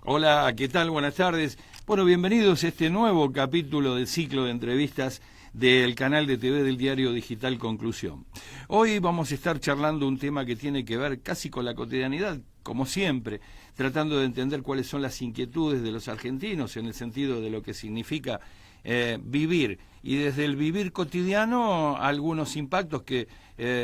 Hola, ¿qué tal? Buenas tardes. Bueno, bienvenidos a este nuevo capítulo del ciclo de entrevistas del canal de TV del diario digital Conclusión. Hoy vamos a estar charlando un tema que tiene que ver casi con la cotidianidad, como siempre, tratando de entender cuáles son las inquietudes de los argentinos en el sentido de lo que significa vivir, y desde el vivir cotidiano algunos impactos que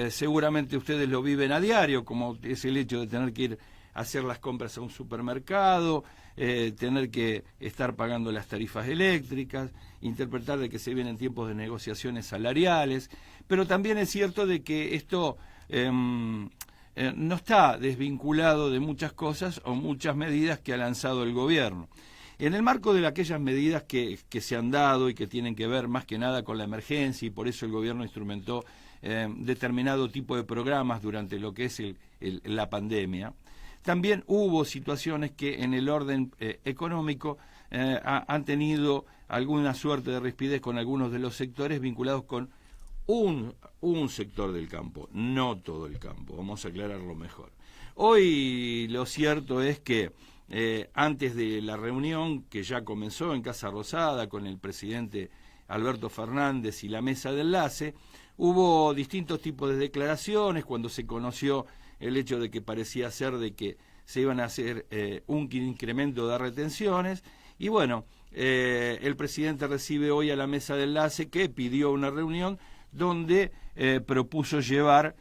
seguramente ustedes lo viven a diario, como es el hecho de tener que ir a hacer las compras a un supermercado, tener que estar pagando las tarifas eléctricas, interpretar de que se vienen tiempos de negociaciones salariales, pero también es cierto de que esto no está desvinculado de muchas cosas o muchas medidas que ha lanzado el gobierno. En el marco de aquellas medidas que se han dado y que tienen que ver más que nada con la emergencia, y por eso el gobierno instrumentó determinado tipo de programas durante lo que es la pandemia, también hubo situaciones que en el orden económico han tenido alguna suerte de rispidez con algunos de los sectores vinculados con un sector del campo, no todo el campo, vamos a aclararlo mejor. Hoy lo cierto es que antes de la reunión que ya comenzó en Casa Rosada con el presidente Alberto Fernández y la mesa de enlace, hubo distintos tipos de declaraciones cuando se conoció el hecho de que parecía ser de que se iban a hacer un incremento de retenciones, y bueno, el presidente recibe hoy a la mesa de enlace que pidió una reunión donde propuso llevar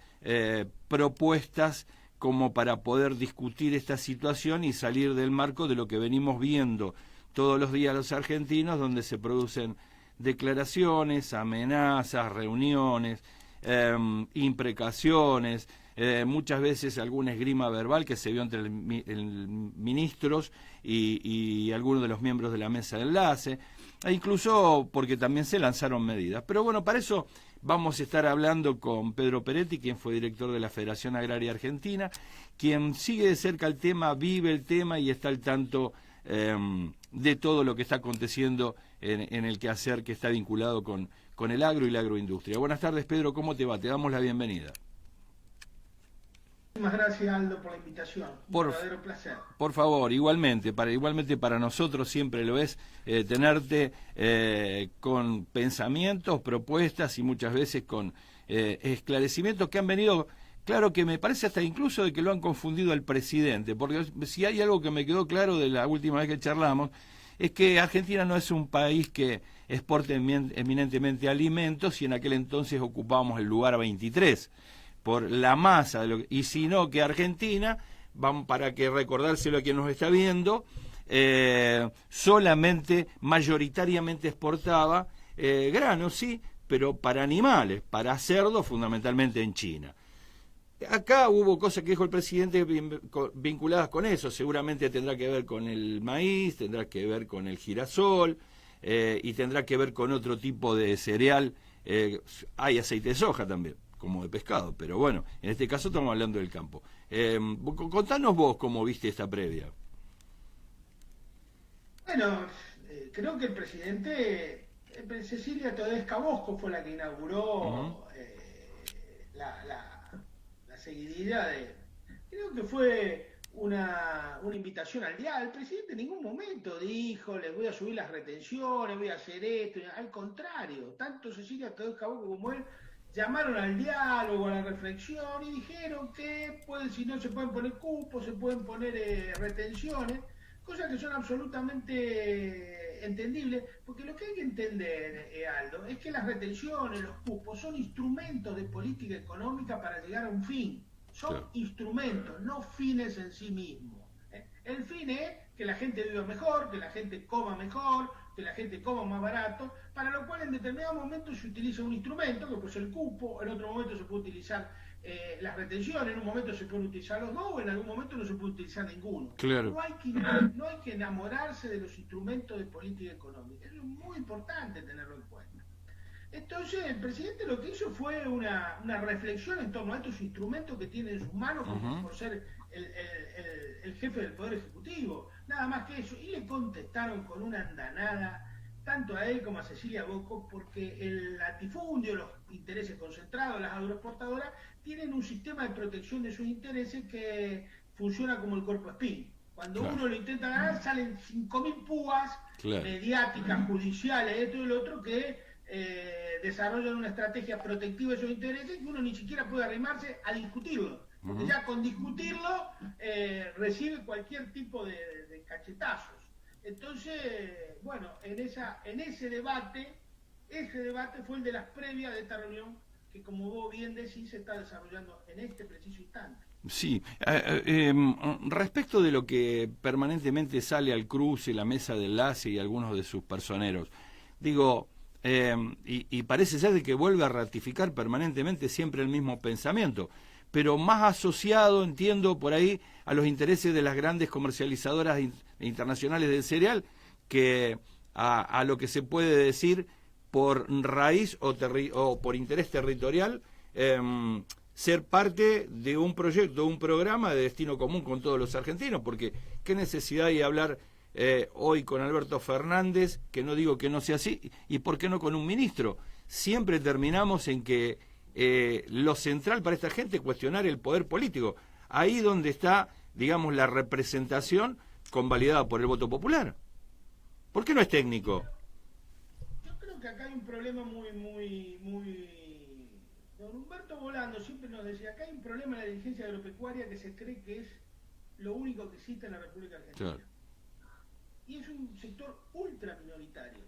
propuestas como para poder discutir esta situación y salir del marco de lo que venimos viendo todos los días los argentinos, donde se producen declaraciones, amenazas, reuniones, imprecaciones, muchas veces alguna esgrima verbal que se vio entre el ministros y algunos de los miembros de la mesa de enlace, e incluso porque también se lanzaron medidas. Pero bueno, para eso vamos a estar hablando con Pedro Peretti, quien fue director de la Federación Agraria Argentina, quien sigue de cerca el tema, vive el tema y está al tanto de todo lo que está aconteciendo en el quehacer que está vinculado con el agro y la agroindustria. Buenas tardes, Pedro, ¿cómo te va? Te damos la bienvenida. Muchísimas gracias, Aldo, por la invitación. Un verdadero placer. Por favor, igualmente para nosotros siempre lo es tenerte con pensamientos, propuestas y muchas veces con esclarecimientos que han venido. Claro que me parece hasta incluso de que lo han confundido al presidente, porque si hay algo que me quedó claro de la última vez que charlamos, es que Argentina no es un país que exporte eminentemente alimentos, y en aquel entonces ocupábamos el lugar 23 por la masa, y sino que Argentina, vamos, para que recordárselo a quien nos está viendo, solamente, mayoritariamente exportaba granos, sí, pero para animales, para cerdos, fundamentalmente en China. Acá hubo cosas que dijo el presidente vinculadas con eso, seguramente tendrá que ver con el maíz, tendrá que ver con el girasol, y tendrá que ver con otro tipo de cereal, hay aceite de soja también, como de pescado, pero bueno, en este caso estamos hablando del campo. Contanos vos cómo viste esta previa. Bueno, creo que el presidente, Cecilia Todesca Bosco fue la que Uh-huh. inauguró la seguidilla de... Creo que fue una invitación al diálogo. El presidente en ningún momento dijo, les voy a subir las retenciones, voy a hacer esto. Al contrario, tanto Cecilia Todesca Bosco como él llamaron al diálogo, a la reflexión y dijeron que si no se pueden poner cupos, se pueden poner retenciones, cosas que son absolutamente entendibles, porque lo que hay que entender, Aldo, es que las retenciones, los cupos, son instrumentos de política económica para llegar a un fin. Son Claro. instrumentos, no fines en sí mismos. El fin es que la gente viva mejor, que la gente coma mejor, que la gente coma más barato, para lo cual en determinados momentos se utiliza un instrumento, que puede ser el cupo, en otro momento se puede utilizar las retenciones, en un momento se pueden utilizar los dos, o en algún momento no se puede utilizar ninguno. Claro. No hay que enamorarse de los instrumentos de política económica, eso es muy importante tenerlo en cuenta. Entonces el presidente lo que hizo fue una reflexión en torno a estos instrumentos que tiene en sus manos Uh-huh. por ser el jefe del Poder Ejecutivo, nada más que eso, y le contestaron con una andanada tanto a él como a Cecilia Bosco, porque el latifundio, los intereses concentrados, las agroexportadoras, tienen un sistema de protección de sus intereses que funciona como el cuerpo espín. Cuando claro, uno lo intenta ganar, salen 5.000 púas claro. mediáticas, judiciales, esto y lo otro, que desarrollan una estrategia protectiva de sus intereses, que uno ni siquiera puede arrimarse a discutirlo, porque Ujú. ya con discutirlo recibe cualquier tipo de cachetazos. Entonces, bueno, en ese debate fue el de las previas de esta reunión, que como vos bien decís, se está desarrollando en este preciso instante. Sí, respecto de lo que permanentemente sale al cruce, la mesa de enlace y algunos de sus personeros, digo, y parece ser de que vuelve a ratificar permanentemente siempre el mismo pensamiento, pero más asociado, entiendo, por ahí a los intereses de las grandes comercializadoras internacionales del cereal que a lo que se puede decir por raíz o por interés territorial. Ser parte de un proyecto, de un programa de destino común con todos los argentinos, porque qué necesidad hay de hablar hoy con Alberto Fernández, que no digo que no sea así, y por qué no con un ministro. Siempre terminamos en que lo central para esta gente es cuestionar el poder político. Ahí donde está, digamos, la representación convalidada por el voto popular. ¿Por qué no es técnico? Yo creo que acá hay un problema muy. Don Humberto Volando siempre nos decía, acá hay un problema en la dirigencia agropecuaria que se cree que es lo único que existe en la República Argentina. Claro, Y es un sector ultra minoritario.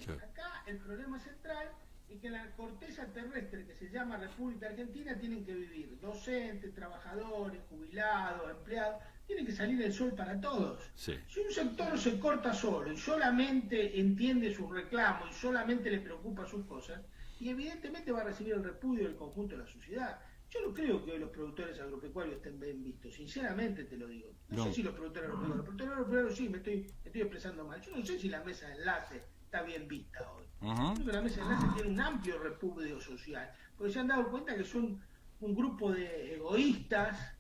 claro. Acá el problema central es que en la corteza terrestre que se llama República Argentina tienen que vivir docentes, trabajadores, jubilados, empleados, tiene que salir el sol para todos. Sí. Si un sector se corta solo y solamente entiende sus reclamos y solamente le preocupa sus cosas, y evidentemente va a recibir el repudio del conjunto de la sociedad. Yo no creo que hoy los productores agropecuarios estén bien vistos, sinceramente te lo digo. No sé No. si los productores agropecuarios, los productores agropecuarios sí, me estoy expresando mal. Yo no sé si la mesa de enlace está bien vista hoy. Ajá. Creo que la mesa de enlace tiene un amplio repudio social, porque se han dado cuenta que son un grupo de egoístas,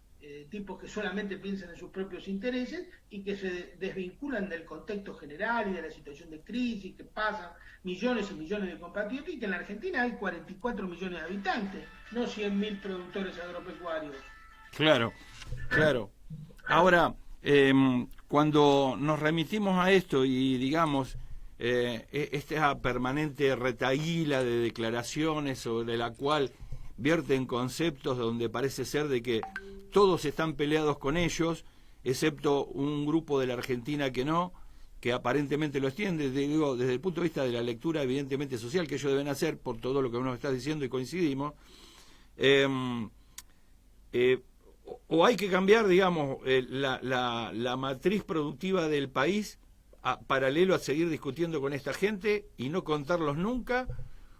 tipos que solamente piensan en sus propios intereses y que se desvinculan del contexto general y de la situación de crisis que pasan millones y millones de compatriotas, y que en la Argentina hay 44 millones de habitantes, no 100.000 productores agropecuarios. Claro, claro. Ahora, cuando nos remitimos a esto y digamos, esta permanente retaíla de declaraciones sobre la cual vierten conceptos donde parece ser de que todos están peleados con ellos, excepto un grupo de la Argentina que no, que aparentemente lo extiende, digo, desde el punto de vista de la lectura evidentemente social que ellos deben hacer por todo lo que uno está diciendo y coincidimos. eh, eh, o hay que cambiar, digamos, la matriz productiva del país paralelo a seguir discutiendo con esta gente y no contarlos nunca,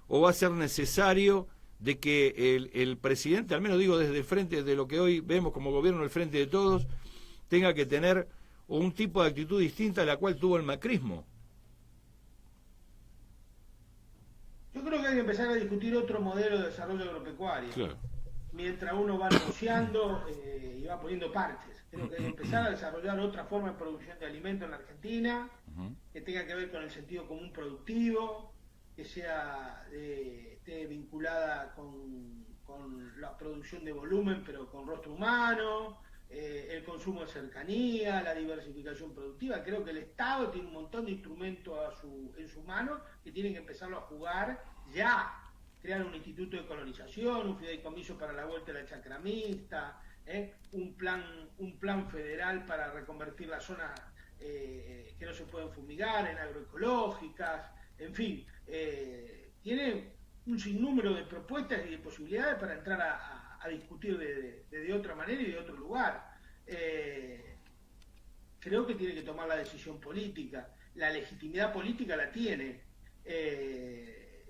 o va a ser necesario de que el presidente, al menos digo desde el frente de lo que hoy vemos como gobierno, el frente de todos, tenga que tener un tipo de actitud distinta a la cual tuvo el macrismo. Yo creo que hay que empezar a discutir otro modelo de desarrollo agropecuario, Claro. mientras uno va negociando y va poniendo parches. Creo que hay que empezar a desarrollar otra forma de producción de alimentos en la Argentina, que tenga que ver con el sentido común productivo, que sea esté vinculada con la producción de volumen, pero con rostro humano, el consumo de cercanía, la diversificación productiva. Creo que el Estado tiene un montón de instrumentos en su mano que tienen que empezarlo a jugar ya. Crear un instituto de colonización, un fideicomiso para la vuelta de la chacra mixta, un plan federal para reconvertir las zonas que no se pueden fumigar en agroecológicas, en fin, tiene un sinnúmero de propuestas y de posibilidades para entrar a discutir de otra manera y de otro lugar. Creo que tiene que tomar la decisión política. La legitimidad política la tiene.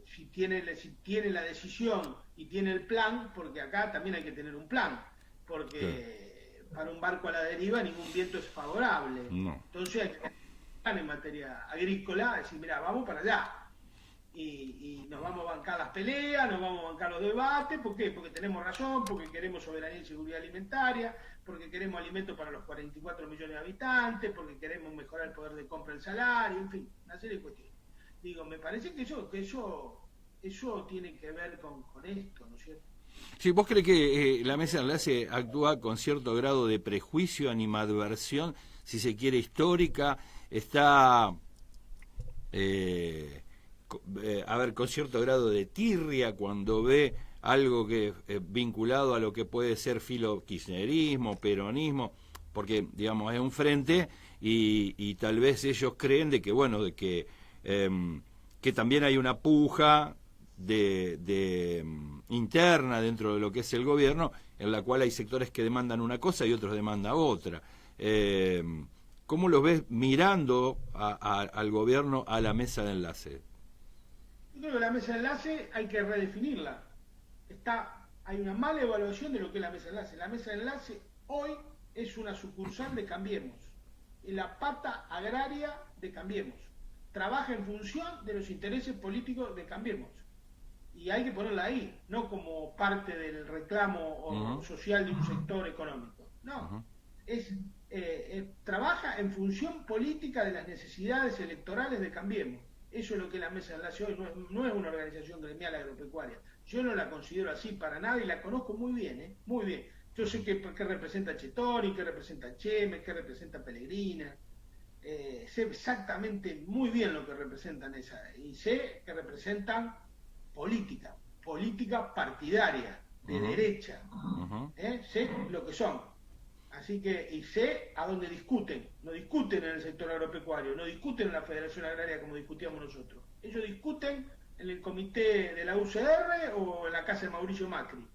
Si tiene la decisión y tiene el plan, porque acá también hay que tener un plan, porque para un barco a la deriva ningún viento es favorable. No. Entonces hay que tener un plan en materia agrícola, decir, mira, vamos para allá. Y nos vamos a bancar las peleas, nos vamos a bancar los debates. ¿Por qué? Porque tenemos razón, porque queremos soberanía y seguridad alimentaria, porque queremos alimentos para los 44 millones de habitantes, porque queremos mejorar el poder de compra del salario, en fin, una serie de cuestiones. Digo, me parece que eso tiene que ver con esto, ¿no es cierto? Sí, ¿vos crees que la mesa de enlace actúa con cierto grado de prejuicio, animadversión, si se quiere, histórica? Está, a ver, con cierto grado de tirria cuando ve algo que vinculado a lo que puede ser filo-kirchnerismo, peronismo, porque, digamos, es un frente y tal vez ellos creen de que, bueno, de que también hay una puja interna dentro de lo que es el gobierno, en la cual hay sectores que demandan una cosa y otros demandan otra. ¿Cómo lo ves mirando al gobierno, a la mesa de enlace? Yo creo que la mesa de enlace hay que redefinirla. Hay una mala evaluación de lo que es la mesa de enlace. La mesa de enlace hoy es una sucursal de Cambiemos, es la pata agraria de Cambiemos. Trabaja en función de los intereses políticos de Cambiemos. Y hay que ponerla ahí, no como parte del reclamo social de un sector económico. No, trabaja en función política de las necesidades electorales de Cambiemos. Eso es lo que la mesa de enlace hoy no es una organización gremial agropecuaria. Yo no la considero así para nada y la conozco muy bien, muy bien. Yo sé que representa Chetoni, que representa Cheme, que representa Pellegrina. Sé exactamente muy bien lo que representan y sé que representan política partidaria, de derecha. Sé lo que son. Así que, y sé a dónde discuten. No discuten en el sector agropecuario, no discuten en la Federación Agraria como discutíamos nosotros. Ellos discuten en el comité de la UCR o en la casa de Mauricio Macri.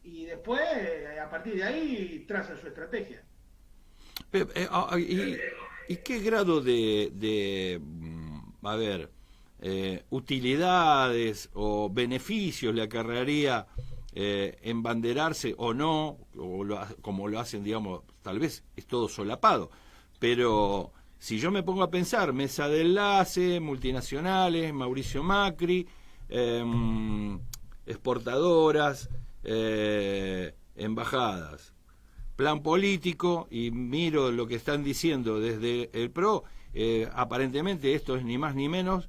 Y después, a partir de ahí, trazan su estrategia. ¿Y qué grado a ver, utilidades o beneficios le acarrearía embanderarse o no, como lo hacen, digamos, tal vez es todo solapado, pero si yo me pongo a pensar, mesa de enlace, multinacionales, Mauricio Macri, exportadoras, embajadas, plan político, y miro lo que están diciendo desde el PRO, aparentemente esto es ni más ni menos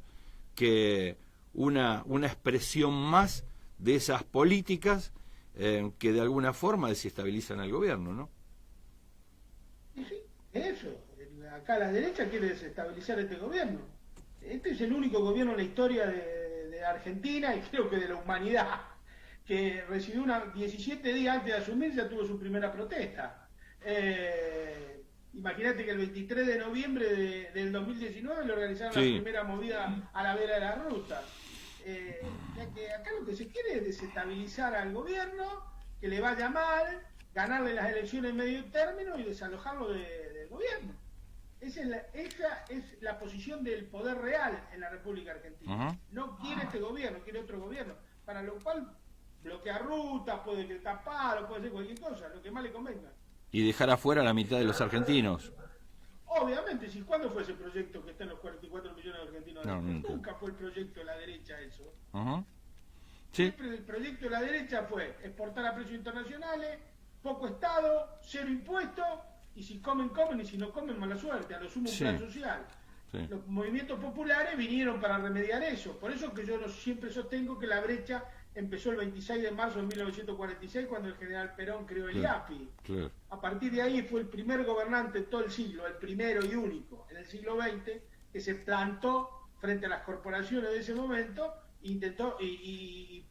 que una expresión más de esas políticas que de alguna forma desestabilizan al gobierno, ¿no? Sí, eso. Acá la derecha quiere desestabilizar este gobierno. Este es el único gobierno en la historia de Argentina y creo que de la humanidad que recibió 17 días antes de asumir, ya tuvo su primera protesta. Imagínate que el 23 de noviembre del 2019 le organizaron la primera movida a la vera de la ruta. Ya que acá lo que se quiere es desestabilizar al gobierno, que le vaya mal, ganarle las elecciones en medio término y desalojarlo del gobierno. Esa es la posición del poder real en la República Argentina. No quiere este gobierno, quiere otro gobierno, para lo cual bloquear rutas, puede tapar, puede hacer cualquier cosa, lo que más le convenga. Y dejar afuera a la mitad de los argentinos. Obviamente, si ¿cuándo fue ese proyecto que está en los 44 millones de argentinos? No, nunca fue el proyecto de la derecha eso. Sí. Siempre el proyecto de la derecha fue exportar a precios internacionales, poco Estado, cero impuestos, y si comen, y si no comen, mala suerte, a lo sumo un plan social. Sí. Los movimientos populares vinieron para remediar eso. Por eso que yo siempre sostengo que la brecha empezó el 26 de marzo de 1946 cuando el general Perón creó el IAPI. Claro. A partir de ahí fue el primer gobernante en todo el siglo, el primero y único en el siglo XX, que se plantó frente a las corporaciones de ese momento intentó y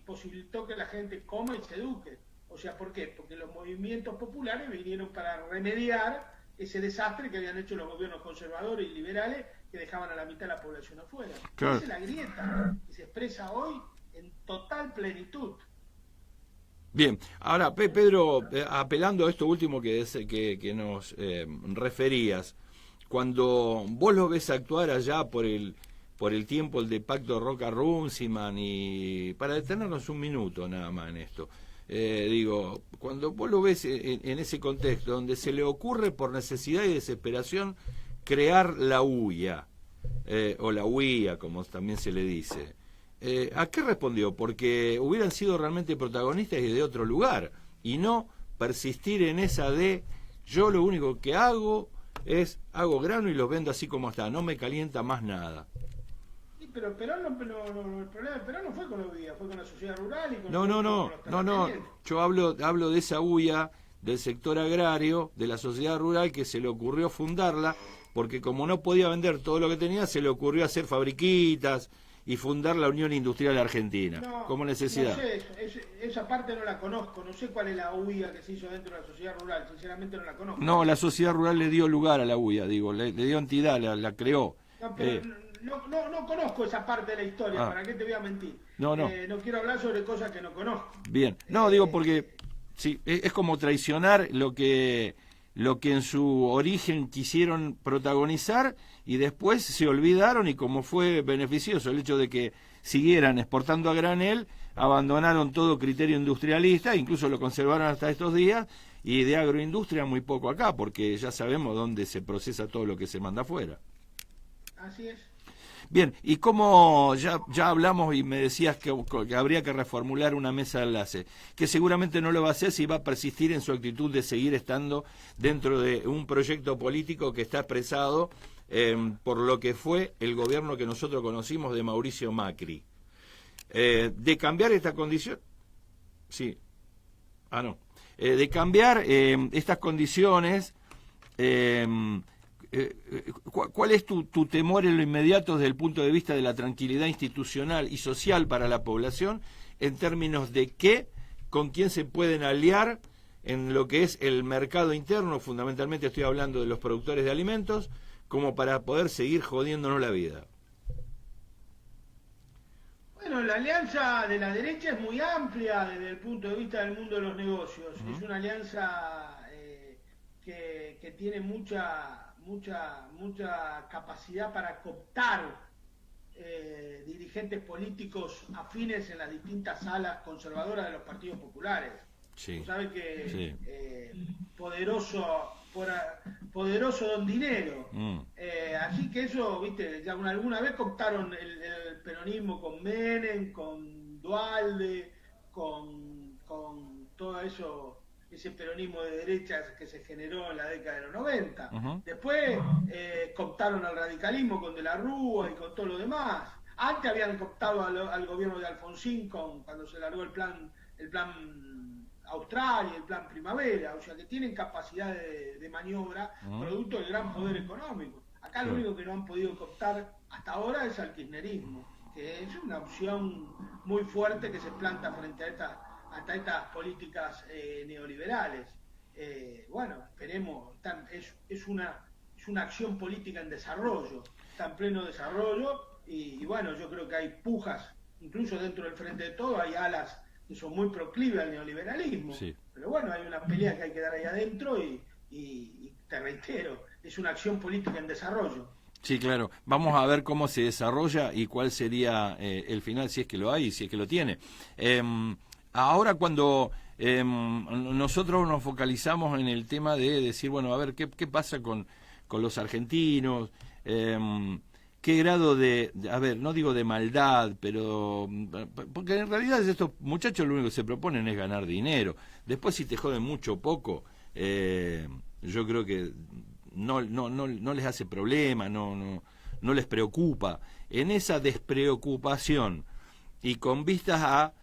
posibilitó que la gente coma y se eduque. O sea, ¿por qué? Porque los movimientos populares vinieron para remediar ese desastre que habían hecho los gobiernos conservadores y liberales que dejaban a la mitad de la población afuera. Claro. Esa es la grieta que se expresa hoy en total plenitud. Bien, ahora Pedro, apelando a esto último que nos referías, cuando vos lo ves actuar allá por el tiempo, el de Pacto Roca-Runciman, y para detenernos un minuto nada más en esto, digo, cuando vos lo ves en ese contexto donde se le ocurre por necesidad y desesperación crear la UIA, o la UIA como también se le dice, ¿a qué respondió? Porque hubieran sido realmente protagonistas y de otro lugar, y no persistir en esa de yo lo único que hago es hago grano y los vendo así como está, no me calienta más nada. pero Perón el problema de Perón no fue con la UIA, fue con la sociedad rural y con, No, no, no, con los no, no. terratenientes. Yo hablo de esa UIA, del sector agrario, de la sociedad rural, que se le ocurrió fundarla, porque como no podía vender todo lo que tenía, se le ocurrió hacer fabriquitas y fundar la Unión Industrial Argentina, No, como no necesidad. sé, esa parte no la conozco, no sé cuál es la UIA que se hizo dentro de la sociedad rural, sinceramente no la conozco. No, la sociedad rural le dio lugar a la UIA, digo, le dio entidad, la creó. No, pero Eh, no conozco esa parte de la historia, ah, ¿para qué te voy a mentir? no, no. No quiero hablar sobre cosas que no conozco. Bien, no, digo porque sí, es como traicionar lo que en su origen quisieron protagonizar y después se olvidaron, y como fue beneficioso el hecho de que siguieran exportando a granel, abandonaron todo criterio industrialista, incluso lo conservaron hasta estos días, y de agroindustria muy poco acá, porque ya sabemos dónde se procesa todo lo que se manda afuera. Así es. Bien, y como ya hablamos y me decías que habría que reformular una mesa de enlace, que seguramente no lo va a hacer si va a persistir en su actitud de seguir estando dentro de un proyecto político que está expresado por lo que fue el gobierno que nosotros conocimos de Mauricio Macri. De cambiar esta condición, sí, de cambiar estas condiciones. ¿Cuál es tu temor en lo inmediato desde el punto de vista de la tranquilidad institucional y social para la población, en términos de con quién se pueden aliar en lo que es el mercado interno? Fundamentalmente estoy hablando de los productores de alimentos, como para poder seguir jodiéndonos la vida. Bueno, la alianza de la derecha es muy amplia desde el punto de vista del mundo de los negocios. Es una alianza que tiene mucha capacidad para cooptar dirigentes políticos afines en las distintas salas conservadoras de los partidos populares. Sí. Sabes que Sí. poderoso don dinero. Así que eso, viste, ya alguna vez cooptaron el peronismo con Menem, con Dualde, con todo eso, ese peronismo de derechas que se generó en la década de los 90. Después cooptaron al radicalismo con De la Rúa y con todo lo demás. Antes habían cooptado al gobierno de Alfonsín cuando se largó el plan Austral y el plan Primavera, o sea que tienen capacidad de maniobra producto del gran poder económico. Acá lo único que no han podido cooptar hasta ahora es al kirchnerismo, que es una opción muy fuerte que se planta frente a estas políticas neoliberales. Bueno, esperemos, es una acción política en desarrollo, está en pleno desarrollo y bueno, yo creo que hay pujas, incluso dentro del Frente de Todo hay alas que son muy proclives al neoliberalismo, sí. Pero bueno, hay una pelea que hay que dar ahí adentro y te reitero, es una acción política en desarrollo. Sí, claro. Vamos a ver cómo se desarrolla y cuál sería el final, si es que lo hay, si es que lo tiene. Ahora cuando nosotros nos focalizamos en el tema de decir, bueno, a ver, ¿qué pasa con los argentinos? ¿Qué grado a ver, no digo de maldad, pero porque en realidad estos muchachos lo único que se proponen es ganar dinero. Después si te joden mucho o poco, yo creo que no les hace problema, no les preocupa. En esa despreocupación y con vistas a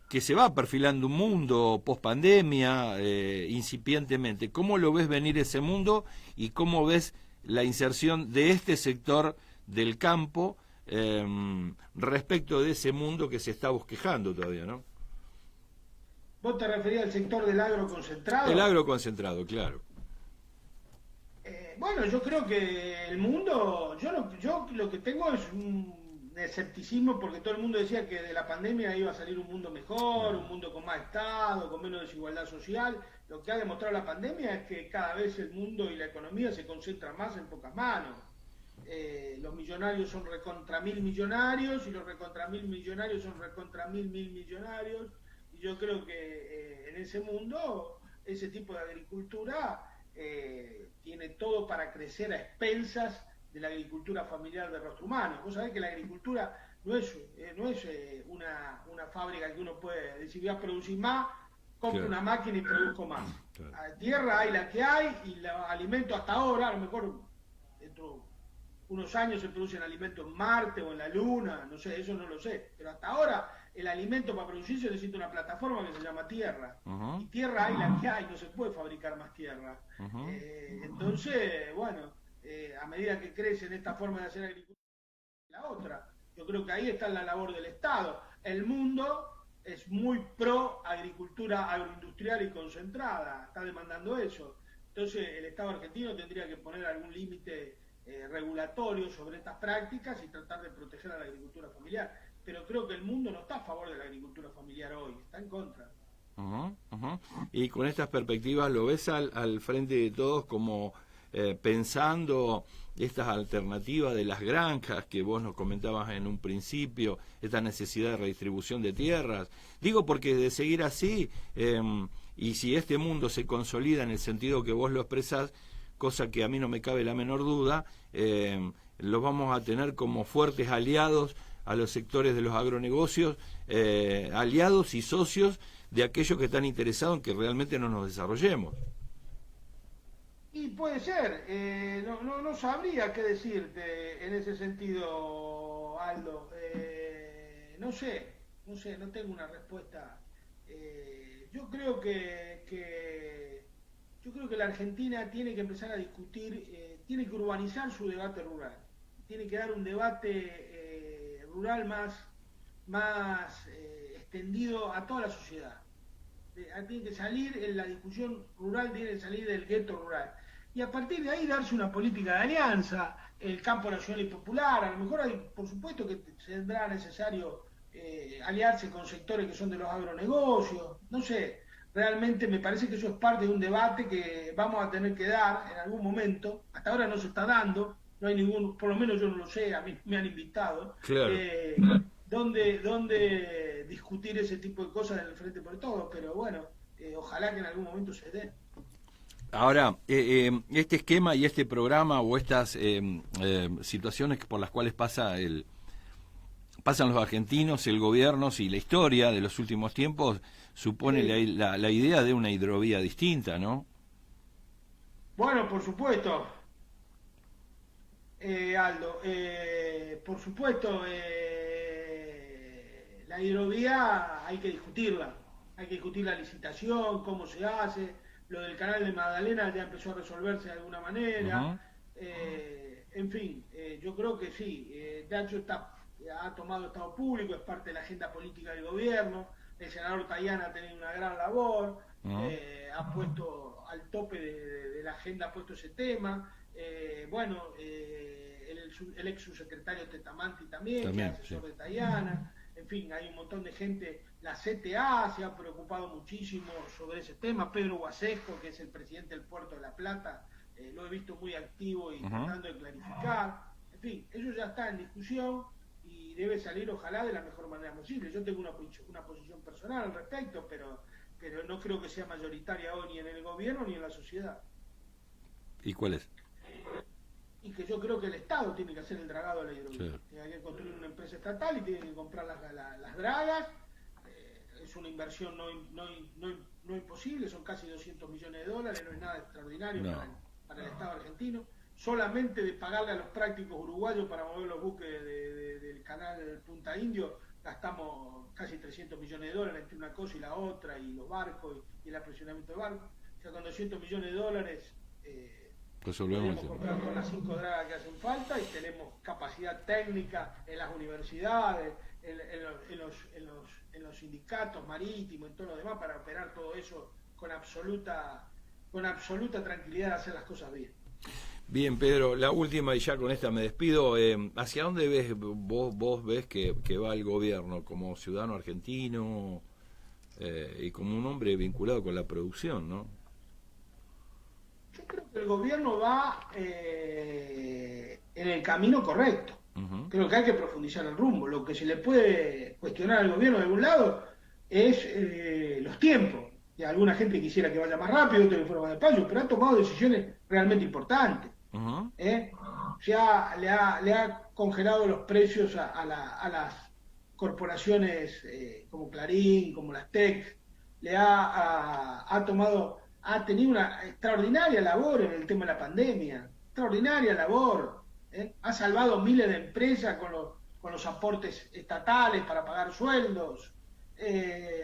que se va perfilando un mundo post-pandemia, incipientemente, ¿cómo lo ves venir ese mundo y cómo ves la inserción de este sector del campo respecto de ese mundo que se está bosquejando todavía, ¿no? ¿Vos te referías al sector del agro concentrado? El agro concentrado, claro. Bueno, yo creo que el mundo, yo lo que tengo es un escepticismo porque todo el mundo decía que de la pandemia iba a salir un mundo mejor, un mundo con más Estado, con menos desigualdad social. Lo que ha demostrado la pandemia es que cada vez el mundo y la economía se concentran más en pocas manos. Los millonarios son recontra mil millonarios y los recontra mil millonarios son recontra mil millonarios, y yo creo que en ese mundo ese tipo de agricultura tiene todo para crecer a expensas de la agricultura familiar de rostro humano. Vos sabés que la agricultura no es una fábrica que uno puede decir voy a producir más, compro una máquina y produzco más. Tierra hay la que hay y los alimentos hasta ahora, a lo mejor dentro unos años se producen alimentos en Marte o en la Luna, no sé, eso no lo sé. Pero hasta ahora el alimento para producirse necesita una plataforma que se llama tierra. Ujú, Y tierra hay la que hay, no se puede fabricar más tierra. ujú. Entonces, bueno, a medida que crecen esta forma de hacer agricultura, la otra. Yo creo que ahí está la labor del Estado. El mundo es muy pro agricultura agroindustrial y concentrada, está demandando eso. Entonces el Estado argentino tendría que poner algún límite regulatorio sobre estas prácticas y tratar de proteger a la agricultura familiar. Pero creo que el mundo no está a favor de la agricultura familiar hoy, está en contra. Ujú, ujú. Y con estas perspectivas, ¿lo ves al frente de todos como pensando estas alternativas de las granjas que vos nos comentabas en un principio, esta necesidad de redistribución de tierras? Digo porque de seguir así, y si este mundo se consolida en el sentido que vos lo expresás, cosa que a mí no me cabe la menor duda, los vamos a tener como fuertes aliados a los sectores de los agronegocios, aliados y socios de aquellos que están interesados en que realmente no nos desarrollemos. Y puede ser, no sabría qué decirte en ese sentido, Aldo. No sé, no tengo una respuesta. Yo creo yo creo que la Argentina tiene que empezar a discutir, tiene que urbanizar su debate rural, tiene que dar un debate rural más extendido a toda la sociedad. Tiene que salir en la discusión rural, tiene que salir del gueto rural. Y a partir de ahí darse una política de alianza, el campo nacional y popular, a lo mejor hay, por supuesto que será necesario aliarse con sectores que son de los agronegocios, no sé, realmente me parece que eso es parte de un debate que vamos a tener que dar en algún momento, hasta ahora no se está dando, no hay ningún, por lo menos yo no lo sé, a mí me han invitado, Claro. donde discutir ese tipo de cosas en el Frente por Todo, pero bueno, ojalá que en algún momento se dé. Ahora, este esquema y este programa o estas situaciones por las cuales pasan los argentinos, el gobierno y la historia de los últimos tiempos supone Sí. la idea de una hidrovía distinta, ¿no? Bueno, por supuesto, Aldo, por supuesto, la hidrovía hay que discutir la licitación, cómo se hace, lo del canal de Magdalena ya empezó a resolverse de alguna manera, Ujú, en fin, yo creo que sí, de hecho ha tomado Estado público, es parte de la agenda política del gobierno, el senador Tayana ha tenido una gran labor, ujú. ha puesto al tope de la agenda, ha puesto ese tema, bueno, el ex subsecretario Tetamanti también, que es También, sí. asesor de Tayana, en fin, hay un montón de gente, la CTA se ha preocupado muchísimo sobre ese tema, Pedro Guasesco, que es el presidente del Puerto de La Plata, lo he visto muy activo y Ujú. tratando de clarificar, en fin, eso ya está en discusión y debe salir ojalá de la mejor manera posible. Yo tengo una posición personal al respecto, pero no creo que sea mayoritaria hoy ni en el gobierno ni en la sociedad. ¿Y cuál es? Y que yo creo que el Estado tiene que hacer el dragado de la hidrovía. Sí. Tiene que construir una empresa estatal y tiene que comprar las dragas. Es una inversión no imposible, son casi 200 millones de dólares, no es nada extraordinario No. para el Estado argentino. Solamente de pagarle a los prácticos uruguayos para mover los buques del canal del Punta Indio, gastamos casi 300 millones de dólares entre una cosa y la otra, y los barcos y el apresionamiento de barcos. O sea, con 200 millones de dólares Resolvemos el podríamos tema. comprar todas las 5 dragas que hacen falta y tenemos capacidad técnica en las universidades, en los sindicatos marítimos, en todo lo demás, para operar todo eso con absoluta tranquilidad, hacer las cosas bien. Bien, Pedro, la última y ya con esta me despido. ¿Hacia dónde vos ves que va el gobierno como ciudadano argentino y como un hombre vinculado con la producción, ¿no? Yo creo que el gobierno va en el camino correcto. Ujú, Creo que hay que profundizar el rumbo. Lo que se le puede cuestionar al gobierno de algún lado es los tiempos. Y alguna gente quisiera que vaya más rápido, otro que fuera más despacio, pero ha tomado decisiones realmente importantes. ujú. ¿Eh? Le ha congelado los precios a las corporaciones como Clarín, como las TEC, ha tenido una extraordinaria labor en el tema de la pandemia, extraordinaria labor. Ha salvado miles de empresas con los aportes estatales para pagar sueldos,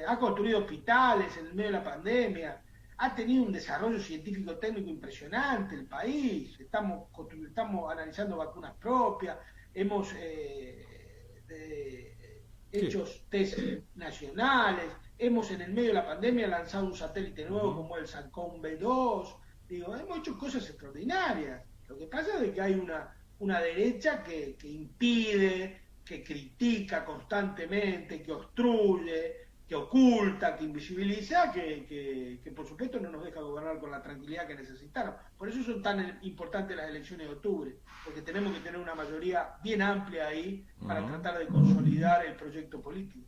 ha construido hospitales en el medio de la pandemia, ha tenido un desarrollo científico técnico impresionante el país, estamos analizando vacunas propias, hemos hecho test nacionales, hemos en el medio de la pandemia lanzado un satélite nuevo como el Salcón B2, digo, hemos hecho cosas extraordinarias. Lo que pasa es que hay una derecha que impide, que critica constantemente, que obstruye, que oculta, que invisibiliza, que por supuesto no nos deja gobernar con la tranquilidad que necesitamos. Por eso son tan importantes las elecciones de octubre, porque tenemos que tener una mayoría bien amplia ahí para tratar de consolidar el proyecto político.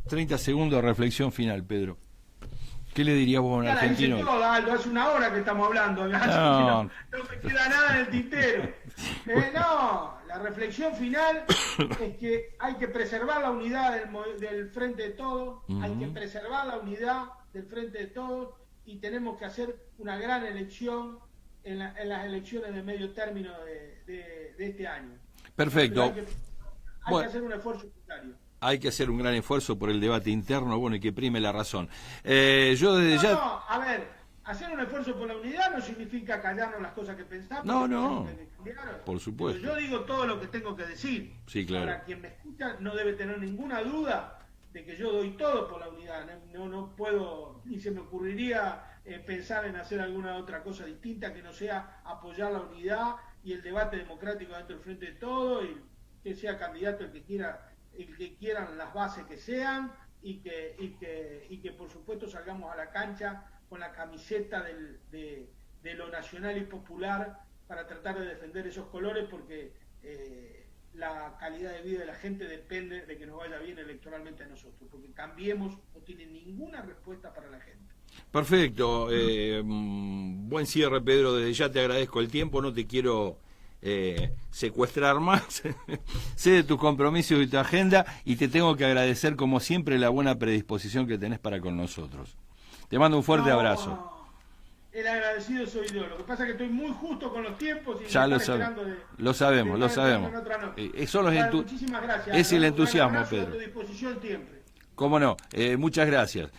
30 segundos de reflexión final, Pedro. ¿Qué le diría vos a un argentino? Todo, Aldo, hace una hora que estamos hablando, no me queda nada en el tintero. No, la reflexión final es que hay que preservar la unidad del Frente de Todos, hay que preservar la unidad del Frente de Todos y tenemos que hacer una gran elección en las elecciones de medio término de este año. Perfecto. Hay que hacer un esfuerzo unitario. Hay que hacer un gran esfuerzo por el debate interno, bueno, y que prime la razón. Yo desde ya... No, a ver, hacer un esfuerzo por la unidad no significa callarnos las cosas que pensamos. No, por supuesto. Pero yo digo todo lo que tengo que decir. Sí, claro. Para quien me escucha no debe tener ninguna duda de que yo doy todo por la unidad. No puedo, ni se me ocurriría pensar en hacer alguna otra cosa distinta que no sea apoyar la unidad y el debate democrático dentro del Frente de Todos y que sea candidato el que quieran las bases que sean y que por supuesto salgamos a la cancha con la camiseta de lo nacional y popular para tratar de defender esos colores porque la calidad de vida de la gente depende de que nos vaya bien electoralmente a nosotros, porque Cambiemos no tiene ninguna respuesta para la gente. Perfecto, buen cierre, Pedro, desde ya te agradezco el tiempo, no te quiero secuestrar más. Sé de tus compromisos y tu agenda y te tengo que agradecer como siempre la buena predisposición que tenés para con nosotros. Te mando un fuerte abrazo. El agradecido soy yo, lo que pasa es que estoy muy justo con los tiempos y ya lo sabemos, lo sabemos. Muchísimas gracias. Es el entusiasmo, a Pedro. tu disposición siempre. Cómo no, muchas gracias.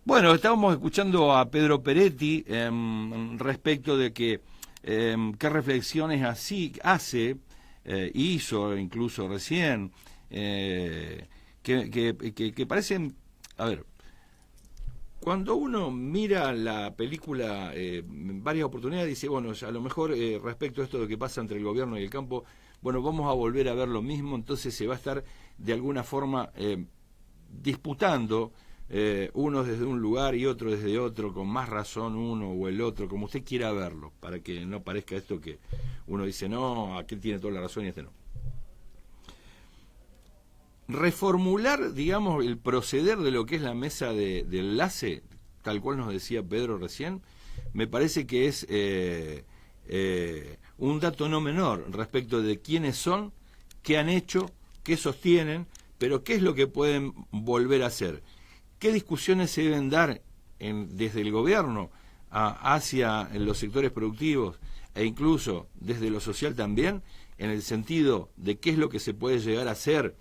Bueno, estábamos escuchando a Pedro Peretti respecto de que qué reflexiones así hace, hizo incluso recién, que parecen, a ver, cuando uno mira la película en varias oportunidades dice, bueno, a lo mejor respecto a esto de lo que pasa entre el gobierno y el campo, bueno, vamos a volver a ver lo mismo, entonces se va a estar de alguna forma disputando uno desde un lugar y otro desde otro, con más razón uno o el otro, como usted quiera verlo, para que no parezca esto que uno dice, no, aquel tiene toda la razón y este no. Reformular, digamos, el proceder de lo que es la mesa de enlace, tal cual nos decía Pedro recién, me parece que es un dato no menor respecto de quiénes son, qué han hecho, qué sostienen, pero qué es lo que pueden volver a hacer. ¿Qué discusiones se deben dar desde el gobierno hacia los sectores productivos e incluso desde lo social también, en el sentido de qué es lo que se puede llegar a hacer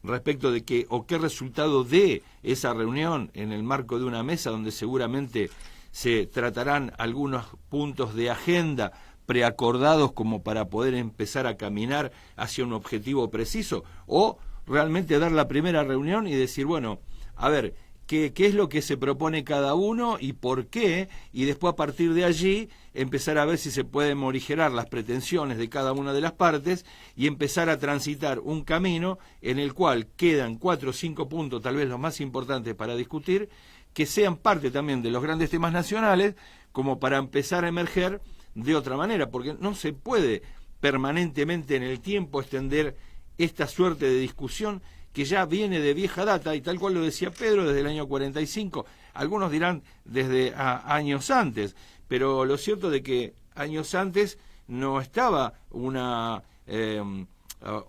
respecto de qué o qué resultado de esa reunión en el marco de una mesa donde seguramente se tratarán algunos puntos de agenda preacordados como para poder empezar a caminar hacia un objetivo preciso, o realmente dar la primera reunión y decir, bueno, a ver, qué es lo que se propone cada uno y por qué, y después a partir de allí empezar a ver si se pueden morigerar las pretensiones de cada una de las partes y empezar a transitar un camino en el cual quedan 4 o 5 puntos, tal vez los más importantes para discutir, que sean parte también de los grandes temas nacionales, como para empezar a emerger de otra manera, porque no se puede permanentemente en el tiempo extender esta suerte de discusión que ya viene de vieja data, y tal cual lo decía Pedro, desde el año 45, algunos dirán desde años antes, pero lo cierto de que años antes no estaba una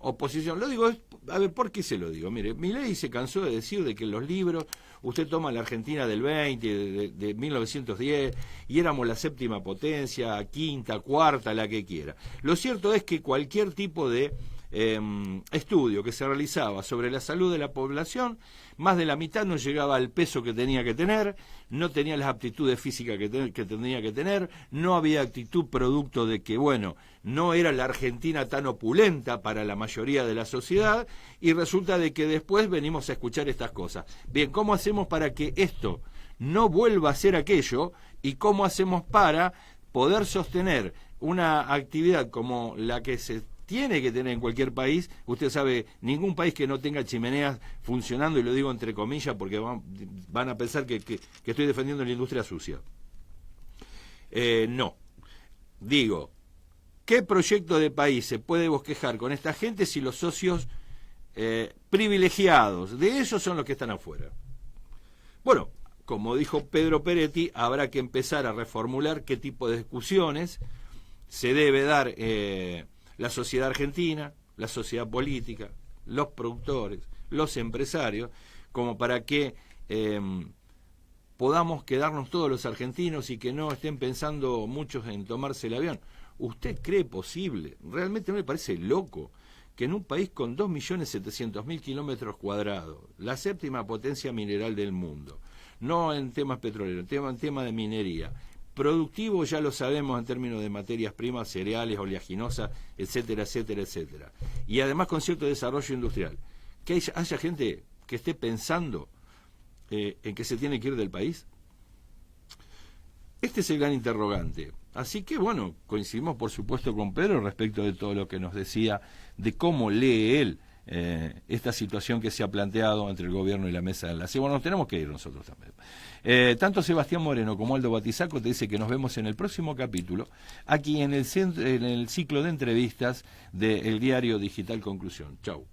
oposición, lo digo A ver, ¿por qué se lo digo? Mire, Milei se cansó de decir de que los libros, usted toma la Argentina del 20, de 1910, y éramos la séptima potencia, quinta, cuarta, la que quiera. Lo cierto es que cualquier tipo de estudio que se realizaba sobre la salud de la población, más de la mitad no llegaba al peso que tenía que tener, no tenía las aptitudes físicas que tenía que tener, no había actitud producto de que, bueno, no era la Argentina tan opulenta para la mayoría de la sociedad, y resulta de que después venimos a escuchar estas cosas. Bien, ¿cómo hacemos para que esto no vuelva a ser aquello? ¿Y cómo hacemos para poder sostener una actividad como la que se tiene que tener en cualquier país? Usted sabe, ningún país que no tenga chimeneas funcionando, y lo digo entre comillas porque van a pensar que estoy defendiendo la industria sucia. No. Digo, ¿qué proyecto de país se puede bosquejar con esta gente si los socios privilegiados de ellos son los que están afuera? Bueno, como dijo Pedro Peretti, habrá que empezar a reformular qué tipo de discusiones se debe dar la sociedad argentina, la sociedad política, los productores, los empresarios, como para que podamos quedarnos todos los argentinos y que no estén pensando muchos en tomarse el avión. ¿Usted cree posible? Realmente no me parece loco que en un país con 2.700.000 kilómetros cuadrados, la séptima potencia mineral del mundo, no en temas petroleros, en tema de minería, productivo ya lo sabemos en términos de materias primas, cereales, oleaginosas, etcétera, etcétera, etcétera, y además con cierto desarrollo industrial, que haya gente que esté pensando en que se tiene que ir del país? Este es el gran interrogante. Así que, bueno, coincidimos por supuesto con Pedro respecto de todo lo que nos decía, de cómo lee él esta situación que se ha planteado entre el gobierno y la mesa de enlace. Bueno, nos tenemos que ir nosotros también. Tanto Sebastián Moreno como Aldo Batizaco te dice que nos vemos en el próximo capítulo, aquí en el ciclo de entrevistas del diario digital Conclusión. Chau.